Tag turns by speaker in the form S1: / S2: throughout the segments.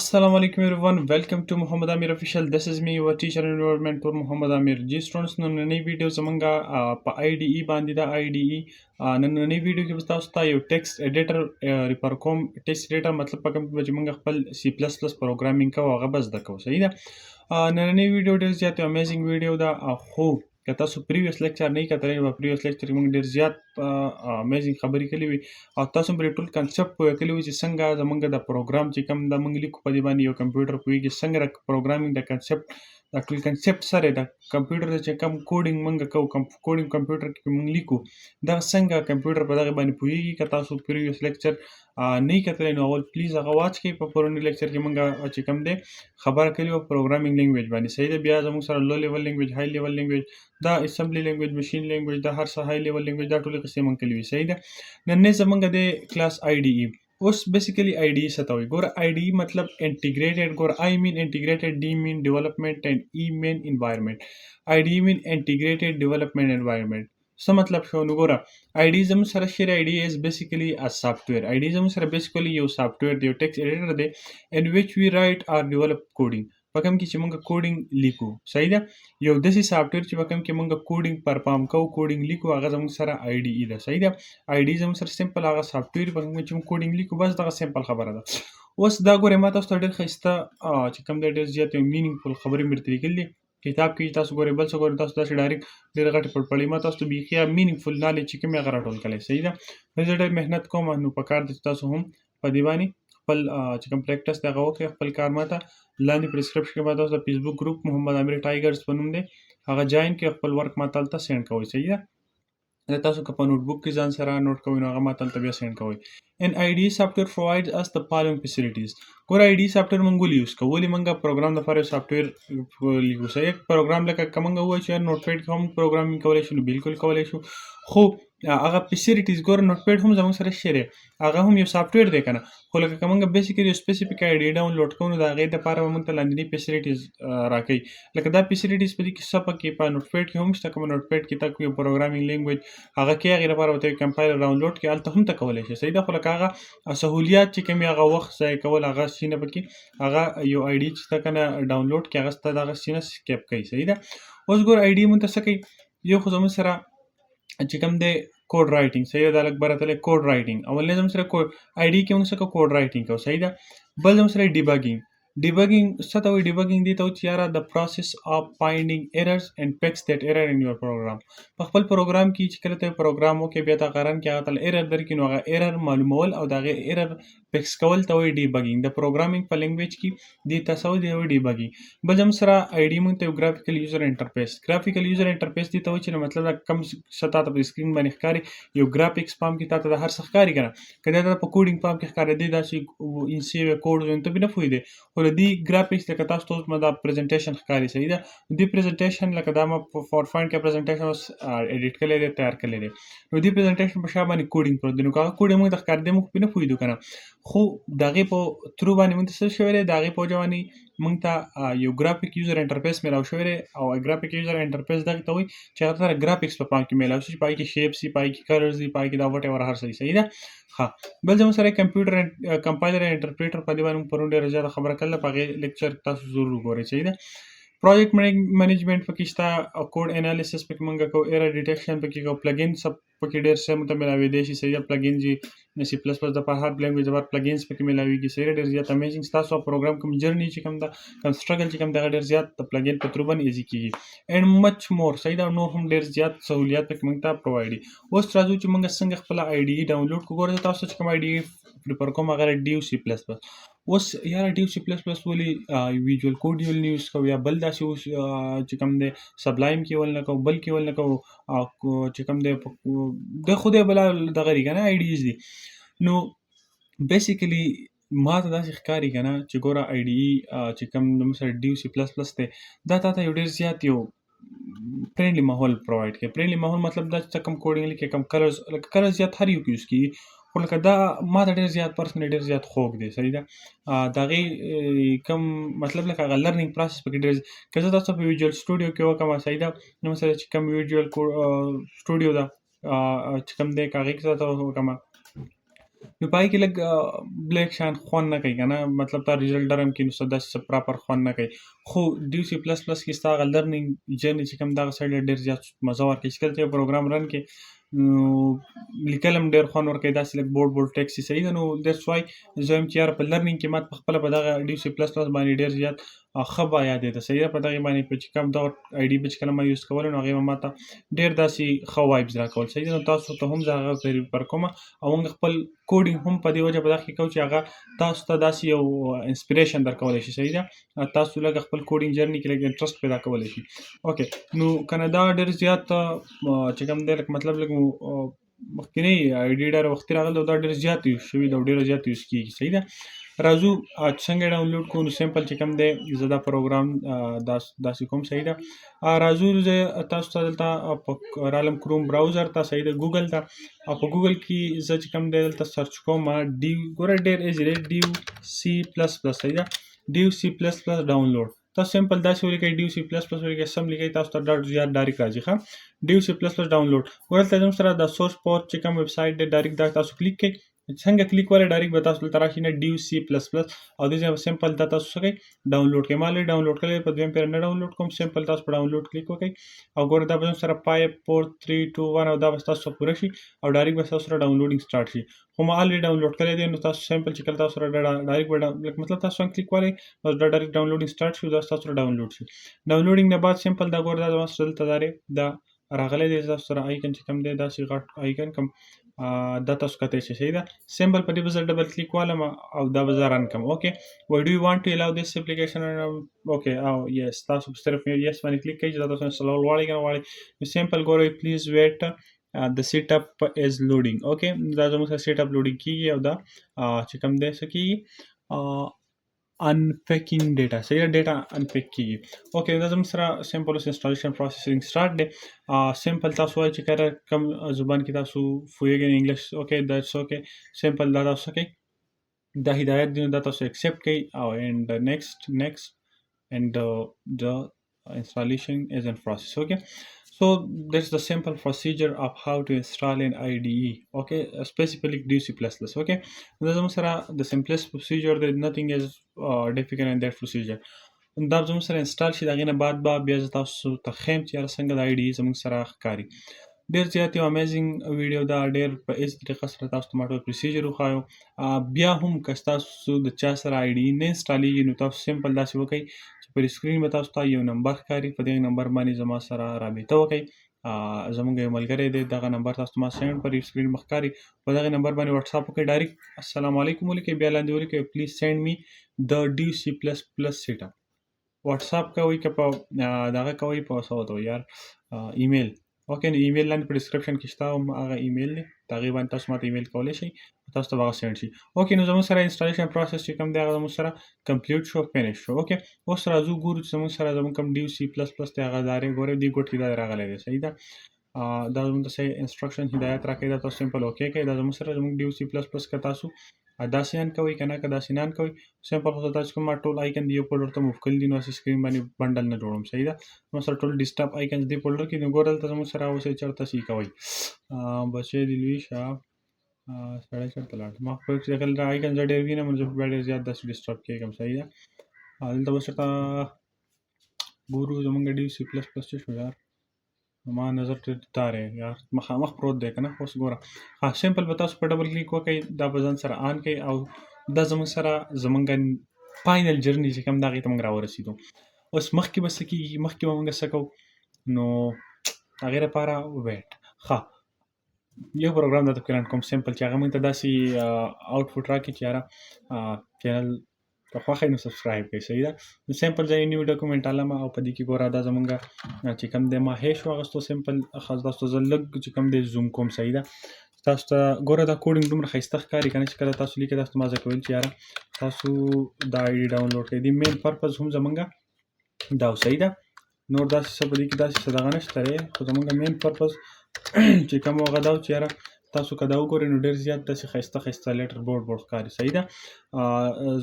S1: Assalamu alaikum everyone. Welcome to Muhammad Amir official. This is me, your teacher and your mentor Muhammad Amir. जी स्टूडेंट्स नन्ही वीडियो زمونږه په IDE باندې دا IDE نन्ही ویډیو کې تاسو ته یو ټیکسټ ایډیټر ریپر کوم. ټیکسټ ایډیټر مطلب په کوم کې موږ خپل C++ پروګرامینګ کوو هغه بس د کوو. صحیح ده. نننی ویډیو ډیر زیات امیزنګ ویډیو ده. خو که تاسو پریویس لیکچر نه کتلی نو پریویس لیکچر کې موږ ډیر زیات امیزنګ خبرې کړې وي او تاسو پرې ټول کنسپټ پوه کړی وي چې څنګه زمونږ د پروګرام چې کوم د موږ لیکو په دې باندې یو کمپیوټر پوهېږي څنګه د پروګرامینګ د کنسپټ د ټول کنسپټ سره د کمپیوټر چې کوم کوډینګ موږ کوو کوډینګ کمپیوټر کې موږ لیکو دا څنګه کمپیوټر په دغه باندې پوهېږي. که تاسو پریویس لیکچر نه کتلی نو اول پلیز هغه واچ کړئ. په پرونی لیکچر کې موږ چې کوم دی خبره کړې وه پروګرامینګ لینګویج باندې. صحیح ده. بیا زموږ سره لو لیول لینګویج های لیول لینګویج دا اسمبلی لینګویج مشین لینګویج دا هر څه های لیول لینګویج دا ټولې قصې موږ کړلې وي. صحیح ده. نن زمونږ د کلاس IDE اوس بیسیکلی IDE څه ته وایي. ګوره IDE مطلب انټیګریټډ. ګوره I mean integrated, D mean development and E mean environment. IDE mean integrated development environment. څه مطلب شو نو ګوره IDE زموږ سره شری IDE is basically a software. IDE زموږ سره بیسیکلی یو سافټویر دی یو ټیکسټ ایډیټر دی in which we write or develop coding. په کوم کې چې موږ کوډینګ لیکو. صحیح ده. یو داسې سافټویر چې په کوم کې موږ کوډینګ پرفارم کوو کوډینګ لیکو هغه زموږ سره IDE ده. صحیح ده. IDE زموږ سره سمپل هغه سافټویر په کوم چې موږ کوډینګ لیکو بس دغه سمپل خبره ده. اوس دا ګوره ما تاسو ته ډېر ښایسته چې کوم دی ډېر زیات یو مینینګفل خبرې مې درته لیکلي دي. کتاب کې تاسو ګورئ بل څه ګورئ تاسو داسې ډایرکټ ډېر غټې پټ پړې ما تاسو ته بیخي مینینګفل نالج چې کوم یې هغه راټول کړی. صحیح ده. زه ډېر محنت کوم نو په کار دی چې تاسو هم په دې باندې خپل چې کوم پریکټس دی هغه وکړئ. خپل کار ماته لاندې په ډسکرپشن کې به تاسو د فیسبوک ګروپ محمد امیر ټایګرز په نوم دی هغه جاین کې خپل ورک ماته هلته سینډ کوئ. صحیح ده. تاسو که په نوټ بک کې ځان سره نوٹ کوئ نو هغه ماته هلته بیا سینډ کوئ. ان IDE software provides us the following facilities. ګوره IDE software موږ ولې یوز کوو. ولې موږ پروګرام لپاره یو سافټویر لیکو. صحیح. پروګرام لکه که موږ ووایو چې نوټ پیډ کې هم پروګرامینګ کولی شو نو بالکل کولی شو. خو هغه فیسیلیټیز ګوره نوټ پیډ هم زموږ سره شته دی هغه هم یو سافټویر دی که نه. خو لکه که موږ بیسیکلی یو سپیسیفیک IDE ډاونلوډ کوو نو د هغې دپاره به موږ ته لاندني فیسیلیټیز راکوي. لکه دا فیسیلیټیز په دې کې څه پکې په نوټ پیډ کې هم شته. که نوټ پیډ کې تاسو یو پروګرامینګ لینګویج هغه کې هغې لپاره ورته کمپایلر ډاونلوډ کړي هلته هم ته کولی شئ. صحیح ده. خو لکه هغه سهولیات چې کوم هغه وخت ضایع کول هغه شي نه پکې هغه یو IDE چې ته که نه ډاونلوډ کړي هغه ستا دغه شي نه سکیپ کوي. صحیح ده. اوس ګوره IDE موږ ته څه کوي. یو خو زموږ سره چې کوم دی کوډ رایټینګ. صحیح ده. دا لږ براتلی کوډ رایټینګ اولنی زموږ سره IDE کې موږ څه کوو کوډ رایټینګ کوو. صحیح ده. بل زموږ سره ډیبګینګ. ډیبګینګ څه ته وایي. ډیبګینګ دې ته وایي چې یاره د پروسس اف فایندینګ ایررز اینډ فکس دیټ ایرر ان یور پروګرام. په خپل پروګرام کې چې کله ته پروګرام وکړې بیا ته قران کې هغه ته ایرر درکړي نو هغه ایرر معلومول او د هغې ایرر فکس کول ته وایي ډیبګینګ. د پروګرامینګ په لینګویج کې دې ته څه وایي ډیبګینګ. بل زموږ سره IDE موږ ته یو ګرافیکل یوزر انټرفیس. ګرافیکل یوزر انټرفیس دې ته وایي چې مطلب کوم څه تا ته په سکرین باندې ښکاري یو ګرافیکس پام کې تا ته د هر څه ښکاري که نه. که دا ته په کوډینګ پام کې ښکاري دی داسې انسیو کوډ ته بې نه پوهېدی خو د دې ګرافیکس لکه تاسو ته اوس ما دا پریزنټیشن ښکاري. صحیح ده. دې پریزنټیشن لکه دا ما په پاور پوینټ کې پریزنټیشن اوس ایډیټ کړی دی تیار کړی دی نو دې پریزنټیشن په شا باندې کوډینګ پروت دی نو که هغه کوډ موږ ته ښکارېدی موږ پرې نه پوهېدو که نه. خو د هغې په تھرو باندې موږ ته څه شوی دی د هغې په وجه باندې موږ ته یو ګرافیک یوزر انټرفیس میلاو شوی دی او ګرافیک یوزر انټرفیس دغې ته وایي چې هغه سره ګرافیکس په پام کې میلاو شي چې پای کې شیپس وي پای کې کلرز وي پای کې دا وټ ایور هر څه وي. صحیح ده. ښه. بل زموږ سره کمپیوټر کمپایلر انټرپریټر په دې باندې موږ پرون ډېره زیاته خبره کړله په هغې لیکچر تاسو ضرور وګورئ. صحیح ده. پروجیکټ منیجمنټ پکې شته کوډ انالیسس پکې موږ کوو ایرر ډیټیکشن پکې کوو پلګین سب پکې ډېر څه موږ ته میلاوېدی شي. صحیح ده. پلګین چې C++ دپاره هر لینګویج دپاره پلګینز پکې میلاوېږي. صحیح ده. ډېر زیات امیزنګ ستاسو پروګرام کوم جرني چې کوم ده کوم سټرګل چې کوم دی هغه ډېر زیات د پلګین په تھرو باندې ایزي کېږي اینډ مچ مور. صحیح ده. نور هم ډېر زیات سهولیات پکې موږ ته پرووایډ دي. اوس راځو چې موږ څنګه خپله IDE ډاونلوډ کړو. ګوره تاسو چې کوم IDE پریفر کوم هغه ډیو C++. اوس یاره ډیو C++ ولې ویژوال کوډ یې ولې نه یوز کوو یا بل داسې اوس چې کوم دی سبلایم کې ول نه کوو بل کې ول نه کوو چې کوم دی د خدای بلا دغه دی که نه IDEs دي نو بیسیکلی ما ته داسې ښکاري که نه چې ګوره IDE چې کوم زموږ سره ډیو C++ دی دا تا ته یو ډېر زیات یو فرینډلي ماحول پرووایډ کوي. فرینډلي ماحول مطلب دا چې کوم کوډینګ لیکې کوم کلرز لکه کلرز زیات هر یو کې یوز کېږي خو لکه دا ما ته ډېر زیات پرسنلی ډېر زیات خوږ دی. صحیح ده. د هغې کوم مطلب لکه هغه لرنینګ پروسس پکې ډېر که زه تاسو په ویژوال سټوډیو کې وکړم. صحیح ده. نو مثلا چې کوم ویژوال سټوډیو ده چې کوم دی که هغې کې زه تاسو وکړم نو په هغې کې لږ بلیک شان خوند نه کوي که نه، مطلب تا ریزلټ ډر هم کښي نو داسې څه پراپر خوند نه کوي. خو ډیو سی پلس پلس کې ستا هغه لرنینګ جرني چې کوم دغه سړی ډېر زیات مزه ورکوي. چې کله ته یو پروګرام رن کړې نو لیکل هم ډېر خوند ورکوي، داسې لږ بورډ ټیکسټ وي. صحیح ده. نو دیټس وای زه وایم چې یاره په لرنینګ کې ماته پخپله په دغه ډیو سی پلس پلس باندې ډېر زیات ښه به یادېده. صحیح ده. په دغې باندې چې کوم دغه آی ډي به چې کله ما یوز کولو نو هغې به ماته ډېر داسې ښه وایبز راکول. صحیح ده. نو تاسو ته هم زه هغه پریفر کوم او موږ خپل کوډینګ هم په دې وجه په دغه کې کوو چې هغه تاسو ته داسې یو انسپریشن درکولی شي. صحیح ده. تاسو لږ خپل کوډینګ جرني کې لږ انټرسټ پیدا کولی شي. اوکې نو که نه دا ډېر زیات چې کوم دی لکه مطلب لږ مخکینی آی ډي ډېر وختي راغلی او دا ډېر زیات یوز شوي ده او ډېر زیات یوز کېږي. صحیح ده. راځو څنګه ډاونلوډ کوو. نو سمپل چې کوم دی زه دا پروګرام داسې کوم. صحیح ده. راځو زه تاسو ته دلته رالم کروم براوزر ته. صحیح ده. ګوګل ته او په ګوګل کې زه چې کوم دی دلته سرچ کوم ډیو، ګوره ډېر ایزي دی، ډیو سی پلس پلس. صحیح ده. ډیو سی پلس پلس ډاونلوډ. تاسو سمپل داسې ولیکئ ډیو سی پلس پلس ولیکئ، سم لیکئ، تاسو ته ډاټ زیات ډایرکټ راځي. ښه ډیو سی پلس پلس ډاونلوډ. ګوره دلته زموږ سره د سورس پورټ چې کوم ویب سایټ دی ډایرکټ دا تاسو کلیک کړئ. څنګه کلیک ولی ډایرکټ به تاسو دلته راشي نه ډیو سی پلس پلس او دې ځای به سمپل دا تاسو څه کوئ ډاونلوډ کړئ. ما لرې ډاونلوډ کړی په دویم پیر نه ډاونلوډ کوم. سمپل تاسو په ډاونلوډ کلیک وکړئ او ګوره دا به زموږ سره 5 4 3 2 1 او دا به ستاسو پوره شي او ډایرکټ به ستاسو سره ډاونلوډینګ سټارټ شي. خو ما الریډي ډاونلوډ کړی دی نو تاسو سمپل چې کله تاسو سره ډایرکټ به مطلب تاسو څنګه کلیک ولی بس دا ډایرکټ ډاونلوډینګ سټارټ شي او دا ستاسو سره ډاونلوډ شي. ډاونلوډینګ نه بعد سمپل دا ګوره دا زما سره دلته دا راغلی دی تاسو سره آیکن چې کوم دی داسې غټ آیکن کوم دا تاسو کتای شئ. صحیح ده. سمپل په دې به زه ډبل کلیک والم او دا به زه رن کړم. اوکې وای ډو یو وانټ ټو الاو دیس اپلیکیشن. اوکې او یس تاسو صرف یس باندې کلیک کوئ چې دا تاسو انسټالول غواړئ که نه غواړئ. نو سمپل ګورئ پلیز ویټ د سیټ اپ از لوډینګ. اوکې دا زموږ سره سیټ اپ لوډینګ کېږي او دا چې کوم دی څه کېږي unpacking data. صحیح ډیټا انپیک کېږي. اوکې دا زموږ سره سمپل اوس انسټالیشن پروسیسینګ سټارټ دی. سمپل تاسو وایئ چې کله کوم زبان کې تاسو پوهېږئ انګلیش. اوکې دیټس اوکې. سمپل دا تاسو څه کوئ دا هدایت دی نو دا تاسو ایکسپټ کوئ او اینډ نیکسټ and the installation is in process. Okay, so this is the simple procedure of how to install an IDE. Okay, specifically DC++. Okay, this is the simplest procedure. There nothing is difficult in that procedure. دا زموږ سره انسټال شي د هغې نه بعد به بیا زه تاسو ته ښیم چې یاره څنګه د IDE زموږ سره ښکاري. ډېر زیات یو امیزینګ ویډیو دا ډېر په ایزي طریقه سره تاسو ته ما ټول پروسیجر وښایو. بیا هم که ستاسو د چا سره IDE نه انسټالېږي نو تاسو سمپل داسې وکئ چې پر سکرین به تاسو ته یو نمبر ښکاري، په دغه نمبر باندې زما سره رابطه وکئ. زموږ یو ملګری دی دغه نمبر تاسو ته ما سینډ پر سکرین به ښکاري، په دغه نمبر باندې وټساپ وکئ، ډایرکټ السلام علیکم ولیکئ، بیا لاندې ولیکئ پلیز سینډ می د DC++ سیټ اپ. وټساپ کوئ که په دغه کوئ په څه ورته وایي یار ایمیل. اوکې نو ایمیل لاندې په ډسکرپشن کې شته هغه ایمیل دی، د هغې باندې تاسو ماته ایمیل کولی شئ، تاسو ته به هغه سینډ شي. اوکې نو زموږ سره انسټالیشن پروسس چې کوم دی هغه زموږ سره کمپلیټ شو، فینش شو. اوکې اوس راځو ګورو چې زموږ سره زموږ کوم DC++ دی هغه دا ګورئ دې ګوټ کې دا راغلی دی. صحیح ده. دا زموږ ته صحیح انسټرکشن هدایت راکوي، دا تاسو سمپل اوکې کوئ. دا زموږ سره زموږ DC++ که تاسو داسې ان کوئ که نه که داسې نه ان کوئ سمپل خو تاسو کوم ټول آیکن دی یو فولډر ته موف کړي دي نو هسې سکرین باندې بنډل نه جوړوم. صحیح ده. زموږ سره ټول ډیسکټاپ آیکنز دې فولډر کې نو ګوره دلته زموږ سره اوسئ چېرته سي کوئ بچی دې لوی شه سړی چېرته لاړ. ما خو چې کله آیکن زه ډېر وینم نو زه بیا ډېر زیات داسې ډسټرب کېږم. صحیح ده. دلته به چېرته ګورو زموږ DC++ چې شو یار ما نظر ته دار یار مخامخ پروت دی که نه. اوس ګوره سمپل به تاسو په ډبل کلیک وکئ، دا به ځان سره آن کړئ او دا زموږ سره زموږ فاینل جرني چې کوم د هغې ته موږ راورسېدو. اوس مخکې به څه کېږي، مخکې به موږ څه کوو نو هغې لپاره ویټ یو پروګرام درته پلان کوم سمپل چې هغه موږ ته داسې آوټپوټ راکړي چې یاره چینل که خوښه نو سبسکرایب کړئ. صحیح ده. نو سمپل زه یو نیو ډاکومنټ الم او په دې کې ګوره دا زموږ چې کوم دی ما هیش واغستو سمپل خاص تاسو زه لږ چې کوم دی زوم کوم. صحیح ده. تاسو ته ګوره دا کوډینګ دومره ښایسته ښکاري که نه چې کله تاسو لیکئ تاسو ته ما ځکه ویل چې یاره تاسو دا IDE ډاونلوډ کړئ. د مین پرپز هم زموږ دا و. صحیح ده. نور داسې څه په دې کې داسې څه دغه نشته دی خو زموږ مین پرپز چې کوم هغه دا و چې یاره تاسو که دا وګورئ نو ډېر زیات داسې ښایسته ښایسته لیټر بورډ ښکاري. صحیح ده.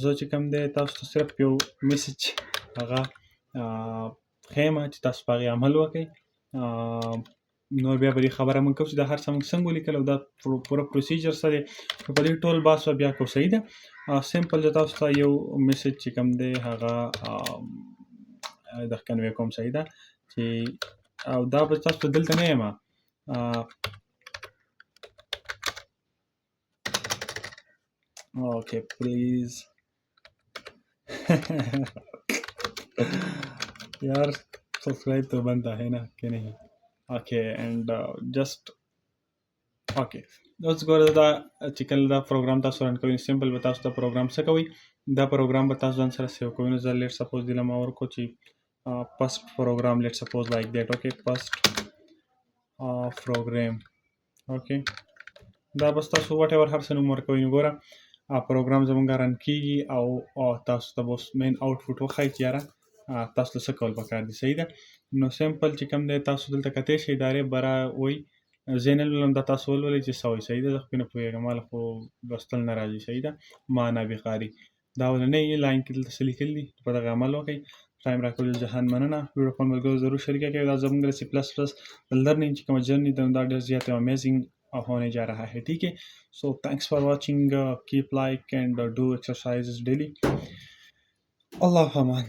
S1: زه چې کوم دی تاسو ته صرف یو میسج هغه ښیم چې تاسو په هغې عمل وکئ. نور بیا به دې خبره مونږ کوو چې دا هر څه مونږ څنګه ولیکل او دا پوره پروسیجر څه دی. په دې ټول بحث به بیا کوو. صحیح ده. سمپل زه تاسو ته یو میسج چې کوم دی هغه د کنوې کوم. صحیح ده چې او دا به تاسو ته دلته نه یم اوکے پلیز यार सब्सक्राइब तो बनता है ना कि नहीं. Okay and just okay اوس ګوره دا چې کله دا پروګرام تاسو رن کوئ سمپل به تاسو دا پروګرام څه کوئ دا پروګرام به تاسو ځان سره سیو کوئ. نو زه لیټ سپوز دله ما ورکړو چې پست پروګرام لیټ سپوز لایک دیټ. اوکې پست پروګرام. اوکې دا بس تاسو واټ ایور هر څه نوم ورکوئ. نو ګوره پروګرام زمونږ رن کېږي او تاسو ته به اوس مین آوټپوټ وښایي چې یاره تاسو ته څه کول پکار دي. صحیح ده. نو سمپل چې کوم دی تاسو دلته کتی شئ ادارې بره وایي زه نه لولم دا تاسو ولولئ چې څه وایي. صحیح ده. زه خو پرې نه پوهېږم ما له خو لوستل نه راځي. صحیح ده. معنا بخاري دا اولنی لاین کې دلته څه لیکلي دي په دغه عمل وکړئ. ټایم راکولو جهان مننه. ویډیو خپل ملګرو ضرور شریکه کړئ. دا زموږ د سی پلس پلس لرننگ چې کومه جرنی ده دا ډېر زیات امیزنگ होने जा रहा है. ठीक है. So thanks for watching. Keep like and do exercises daily. Allah Aman.